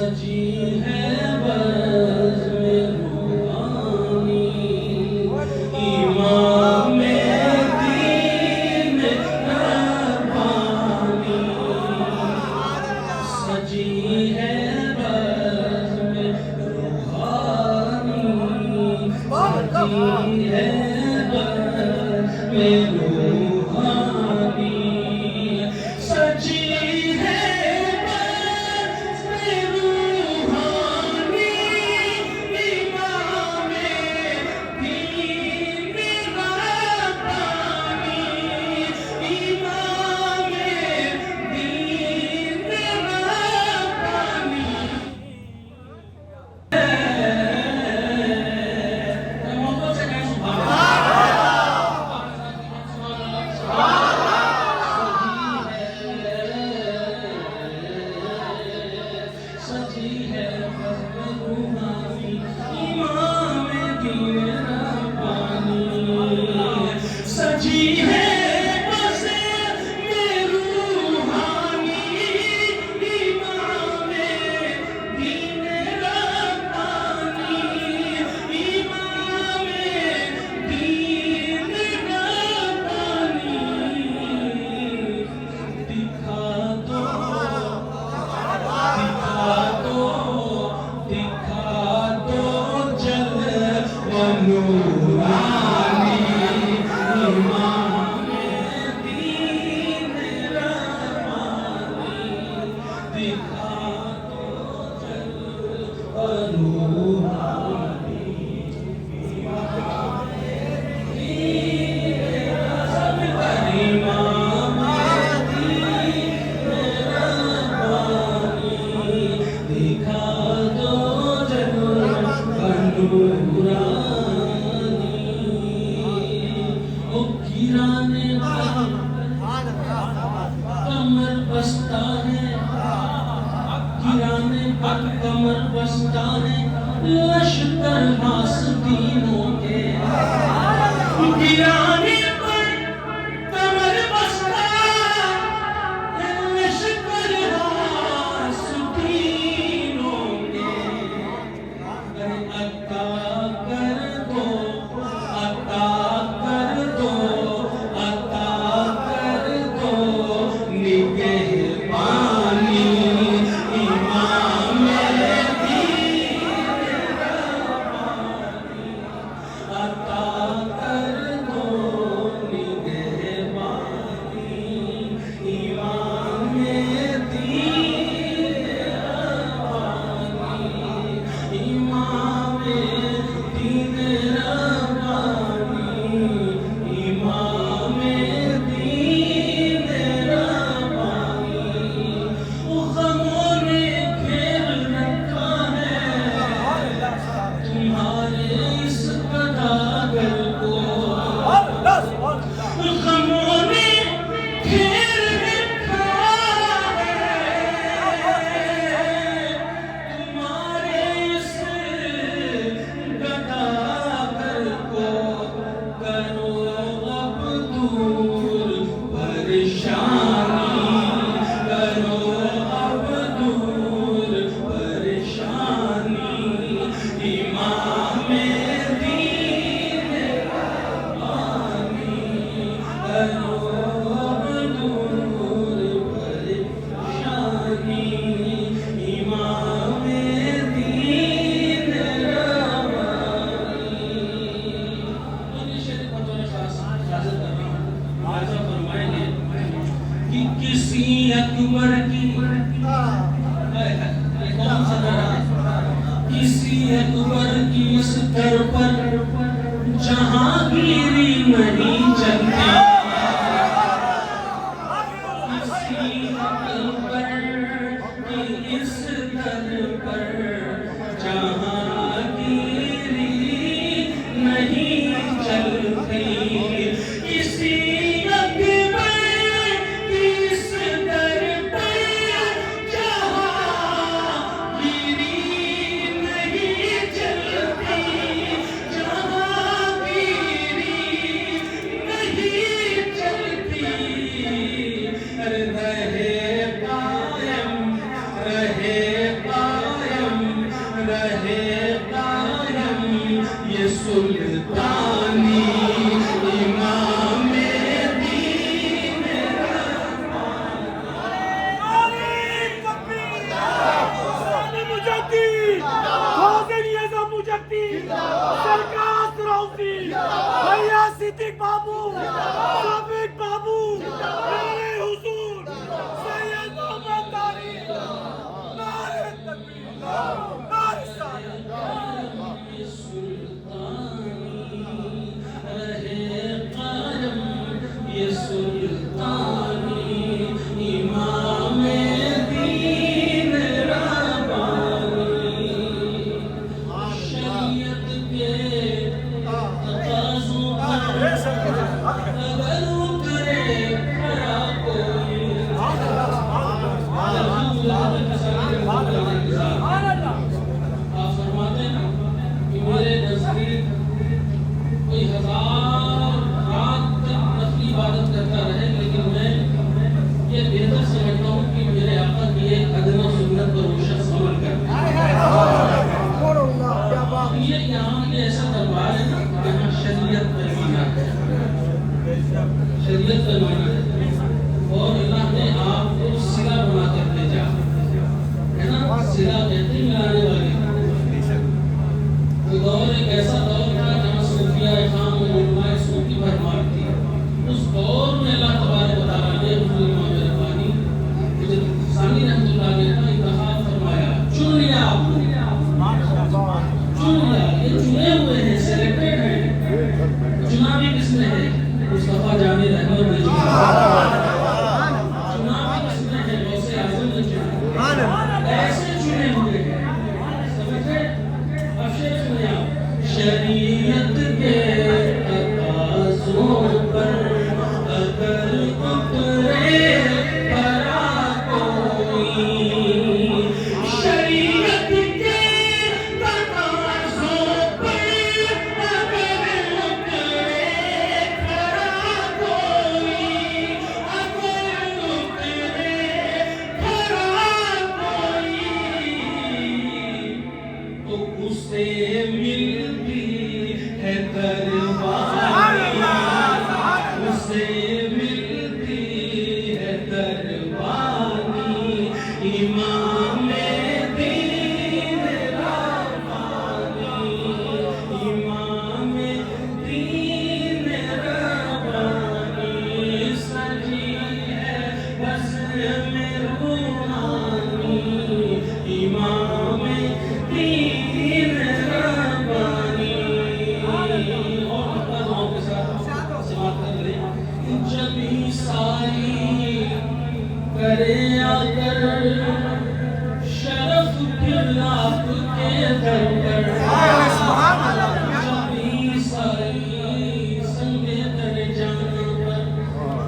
सजी है बज़्म रूहानी, इमाम दीन रब्बानी। सजी है बज़्म रूहानी, सजी है बज़्म रूहानी, सजी है कमर बसता है, गिराने पर कमर बसता है, लश्कर हासदीनों के। गिराने पर कमर बसता है, लश्कर हासदीनों के। अता कर दो, अता कर दो, अता कर दो निगहबानी, इमाम दीन रब्बानी। अता कर दो निगहबानी, इमाम दीन रब्बानी, इमाम दीन रब्बानी, इमाम दीन रब्बानी। गमों ने घेर रखा है तुम्हारे इस गदागर को, गमों ने घेर रखा है तुम्हारे इस गदागर को। करो अब दूर परेशानी, करो अब दूर परेशानी, इमाम दीन रब्बानी। करो अब दूर परेशानी, इमाम दीन रब्बानी। फरमाएंगे कि किसी अकबर की कौन सा दर है? किसी अकबर की इस दर पर जहांगीरी नहीं चलती। किसी अकबर की इस दर पर जहांगीरी नहीं चलती। किसी अकबर की इस दर पर जहांगीरी नहीं चलती, जहांगीरी नहीं चलती। रहे कायम, रहे कायम, सरकार राउती, भैया सिद्दीक बाबू, साबिक बाबू, मेरे हुजूर सैयद मोहम्मद तारिक, नारे तकबीर, नारे ये सुल्तानी इमाम दीन रब्बानी शरीयत के तकाज़ों पर अगर वो करे खरा कोई आप फरमाते हैं कि मेरे नज़दीक कोई 1000 रात तक नफली इबादत करता रहे, लेकिन मैं ये बेहतर समझता हूँ कि मेरे आका की एक अदना सुन्नत पर वो शख्स अमल करे। ये यहाँ ये ऐसा दरबार है ना, यहाँ शरीयत पैमाना है, शरीयत पैमाना है, और अल्लाह ने आपको सिला बना कर भेजा है ना। सिला कहते हैं मिलाने वाले। वो दौर एक ऐसा दौर था जहाँ सूफिया खाम उलमाए सूफी भरमार थी। उस दौर में अल्लाह तबारक व तआला ने हुजूर इमाम रब्बानी हज़रत सानी रहमतुल्लाह अलैह का इंतखाब फरमाया, चुन लिया आपको, चुन लिया। ये चुने हुए हैं, सिलेक्टेड हैं। चुना भी किसने है? मुस्तफा जाने रहमत ने चुना। चुना भी किसने है? गौसे आज़म ने चुना। ऐसे चुने हुए हैं, समझे? अब शेर सुनिए आप। शरीयत के तकाज़ों पर अगर उतरे खरा कोई, शरीयत के तकाज़ों पर अगर उतरे खरा कोई, अगर उतरे खरा कोई, तो उसे मिलती है दरबारी, उसे मिलती है दरबारी इमाम दीन रब्बानी, इमाम दीन रब्बानी सजी है बस में रूहानी, इमाम दीन रब्बानी। और के साथ समाप्त करें। जबी सारी करे आकर शरफ फिर आपके दर पर, जबी सारी संगे कर जाना पर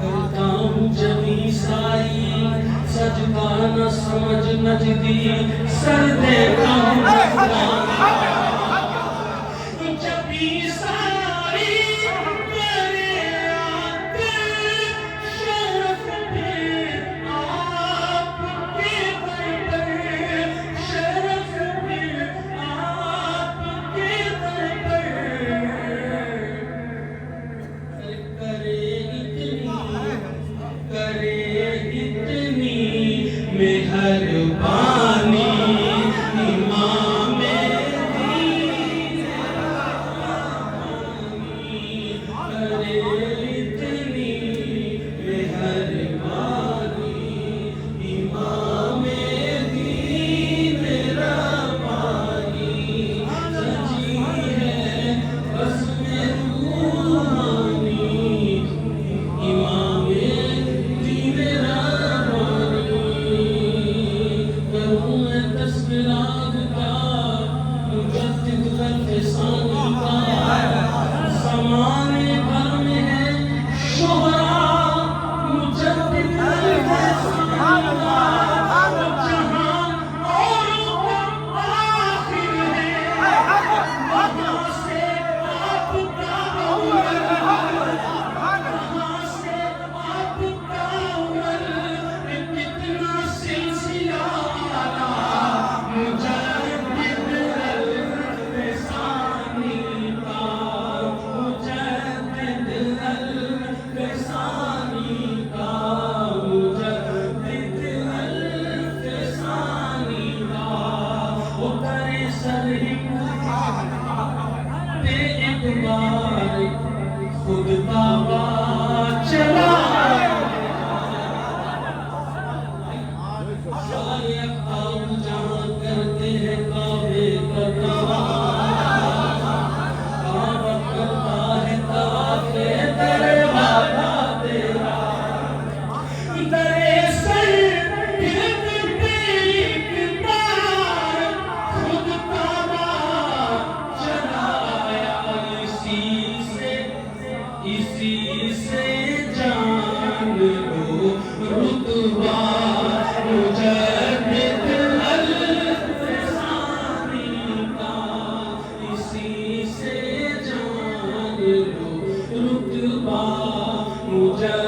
करता हूँ जबी सारी, सजदा न समझ नजदी सर देता हूँ जबी सारी करे आकर शरफ फिर आपके दर पर, शरफ फिर आपके दर पर, करे इतनी मेहरबानी इमाम दीन रब्बानी, करे इतनी मेहरबानी इमाम दीन रब्बानी सजी है बस में रूहानी, इमाम दीन रब्बानी। करूँ मुजद्दिद अल-फसानी का इसी से जान लो रुतबा मुजद्दिद